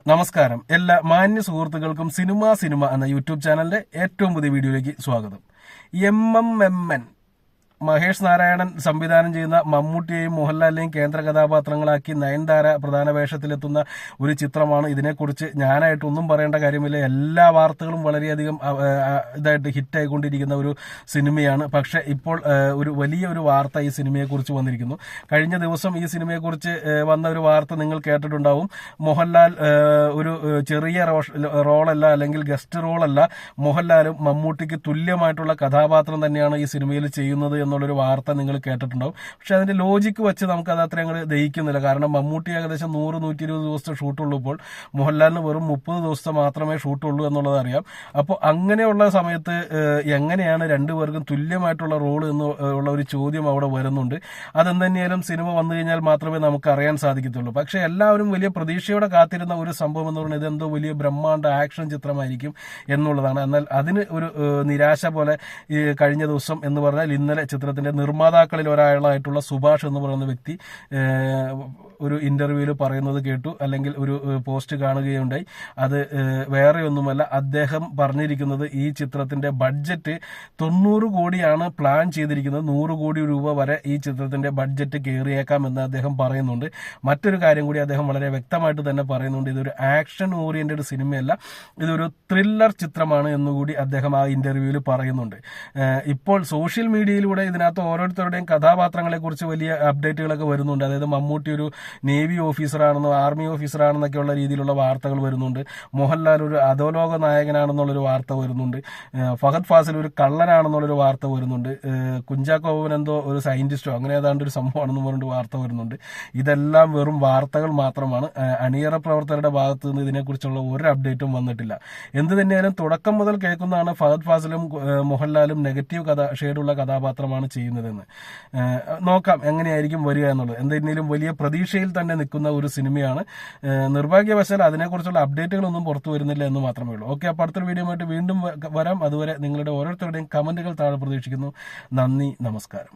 നമസ്കാരം. എല്ലാ മാന്യ സുഹൃത്തുക്കൾക്കും സിനിമ എന്ന യൂട്യൂബ് ചാനലിന്റെ ഏറ്റവും പുതിയ വീഡിയോയിലേക്ക് സ്വാഗതം. MMMN മഹേഷ് നാരായണൻ സംവിധാനം ചെയ്യുന്ന മമ്മൂട്ടിയെയും മോഹൻലാലിനെയും കേന്ദ്ര കഥാപാത്രങ്ങളാക്കി നയൻതാര പ്രധാന വേഷത്തിലെത്തുന്ന ഒരു ചിത്രമാണ്. ഇതിനെക്കുറിച്ച് ഞാനായിട്ടൊന്നും പറയേണ്ട കാര്യമില്ല. എല്ലാ വാർത്തകളും വളരെയധികം ഇതായിട്ട് ഹിറ്റായിക്കൊണ്ടിരിക്കുന്ന ഒരു സിനിമയാണ്. പക്ഷെ ഇപ്പോൾ ഒരു വലിയൊരു വാർത്ത ഈ സിനിമയെക്കുറിച്ച് വന്നിരിക്കുന്നു. കഴിഞ്ഞ ദിവസം ഈ സിനിമയെക്കുറിച്ച് വന്ന ഒരു വാർത്ത നിങ്ങൾ കേട്ടിട്ടുണ്ടാവും. മോഹൻലാൽ ഒരു ചെറിയ റോളല്ല, അല്ലെങ്കിൽ ഗസ്റ്റ് റോളല്ല, മോഹൻലാലും മമ്മൂട്ടിക്ക് തുല്യമായിട്ടുള്ള കഥാപാത്രം തന്നെയാണ് ഈ സിനിമയിൽ ചെയ്യുന്നത് എന്നുള്ളൊരു വാർത്ത നിങ്ങൾ കേട്ടിട്ടുണ്ടാവും. പക്ഷെ അതിന്റെ ലോജിക്ക് വെച്ച് നമുക്ക് അത് അത്രയും അങ്ങോട്ട് ദഹിക്കുന്നില്ല. കാരണം മമ്മൂട്ടി ഏകദേശം 100-120 ദിവസത്തെ ഷൂട്ടുള്ളപ്പോൾ മോഹൻലാലിന് വെറും 30 ദിവസത്തെ മാത്രമേ ഷൂട്ടുള്ളൂ എന്നുള്ളത് അറിയാം. അപ്പോൾ അങ്ങനെയുള്ള സമയത്ത് എങ്ങനെയാണ് രണ്ടുപേർക്കും തുല്യമായിട്ടുള്ള റോൾ എന്ന് ഉള്ള ഒരു ചോദ്യം അവിടെ വരുന്നുണ്ട്. അതെന്തെങ്കിലും സിനിമ വന്നു കഴിഞ്ഞാൽ മാത്രമേ നമുക്ക് അറിയാൻ സാധിക്കത്തുള്ളൂ. പക്ഷെ എല്ലാവരും വലിയ പ്രതീക്ഷയോടെ കാത്തിരുന്ന ഒരു സംഭവം എന്ന് പറയുന്നത് ഇതെന്തോ വലിയ ബ്രഹ്മാണ്ഡ ആക്ഷൻ ചിത്രമായിരിക്കും എന്നുള്ളതാണ്. എന്നാൽ അതിന് ഒരു നിരാശ പോലെ കഴിഞ്ഞ ദിവസം എന്ന് പറഞ്ഞാൽ ഇന്നലെ ചിത്രത്തിന്റെ നിർമ്മാതാക്കളിൽ ഒരാളായിട്ടുള്ള സുഭാഷ് എന്ന് പറയുന്ന വ്യക്തി ഒരു ഇന്റർവ്യൂവിൽ പറയുന്നത് കേട്ടു, അല്ലെങ്കിൽ ഒരു പോസ്റ്റ് കാണുകയുണ്ടായി. അത് വേറെ ഒന്നുമല്ല, അദ്ദേഹം പറഞ്ഞിരിക്കുന്നത് ഈ ചിത്രത്തിന്റെ ബഡ്ജറ്റ് 90 കോടിയാണ് പ്ലാൻ ചെയ്തിരിക്കുന്നത്. 100 കോടി രൂപ വരെ ഈ ചിത്രത്തിന്റെ ബഡ്ജറ്റ് കയറിയേക്കാം എന്ന് അദ്ദേഹം പറയുന്നുണ്ട്. മറ്റൊരു കാര്യം കൂടി അദ്ദേഹം വളരെ വ്യക്തമായിട്ട് തന്നെ പറയുന്നുണ്ട്, ഇതൊരു ആക്ഷൻ ഓറിയന്റഡ് സിനിമയല്ല, ഇതൊരു ത്രില്ലർ ചിത്രമാണ് എന്നുകൂടി അദ്ദേഹം ആ ഇന്റർവ്യൂവിൽ പറയുന്നുണ്ട്. ഇപ്പോൾ സോഷ്യൽ മീഡിയയിലൂടെ ഇതിനകത്ത് ഓരോരുത്തരുടെയും കഥാപാത്രങ്ങളെ കുറിച്ച് വലിയ അപ്ഡേറ്റുകളൊക്കെ വരുന്നുണ്ട്. അതായത് മമ്മൂട്ടി ഒരു നേവി ഓഫീസറാണെന്നോ ആർമി ഓഫീസറാണെന്നൊക്കെയുള്ള രീതിയിലുള്ള വാർത്തകൾ വരുന്നുണ്ട്. മോഹൻലാൽ ഒരു അധോലോക നായകനാണെന്നുള്ളൊരു വാർത്ത വരുന്നുണ്ട്. ഫഹദ് ഫാസിൽ ഒരു കള്ളനാണെന്നുള്ളൊരു വാർത്ത വരുന്നുണ്ട്. കുഞ്ചാക്കോ ബോബൻ എന്തോ ഒരു സയന്റിസ്റ്റോ അങ്ങനെ ഏതാണ്ട് ഒരു സംഭവമാണെന്ന് പറഞ്ഞിട്ട് വാർത്ത വരുന്നുണ്ട്. ഇതെല്ലാം വെറും വാർത്തകൾ മാത്രമാണ്. അണിയറ പ്രവർത്തകരുടെ ഭാഗത്ത് നിന്ന് ഇതിനെക്കുറിച്ചുള്ള ഒരു അപ്ഡേറ്റും വന്നിട്ടില്ല. എന്ത് തന്നെയായാലും തുടക്കം മുതൽ കേൾക്കുന്നതാണ് ഫഹദ് ഫാസിലും മോഹൻലാലും നെഗറ്റീവ് ഷെയ്ഡുള്ള കഥാപാത്രമാണ് ചെയ്യുന്നതെന്ന്. നോക്കാം എങ്ങനെയായിരിക്കും വരിക എന്നുള്ളത്. എന്തെങ്കിലും വലിയ പ്രതീക്ഷയിൽ തന്നെ നിൽക്കുന്ന ഒരു സിനിമയാണ്. നിർഭാഗ്യവശാൽ അതിനെക്കുറിച്ചുള്ള അപ്ഡേറ്റുകളൊന്നും പുറത്തു വരുന്നില്ല എന്ന് മാത്രമേ ഉള്ളൂ. ഓക്കെ, അപ്പോൾ അടുത്തൊരു വീഡിയോ ആയിട്ട് വീണ്ടും വരാം. അതുവരെ നിങ്ങളുടെ ഓരോരുത്തരുടെയും കമന്റുകൾ താഴെ പ്രതീക്ഷിക്കുന്നു. നന്ദി, നമസ്കാരം.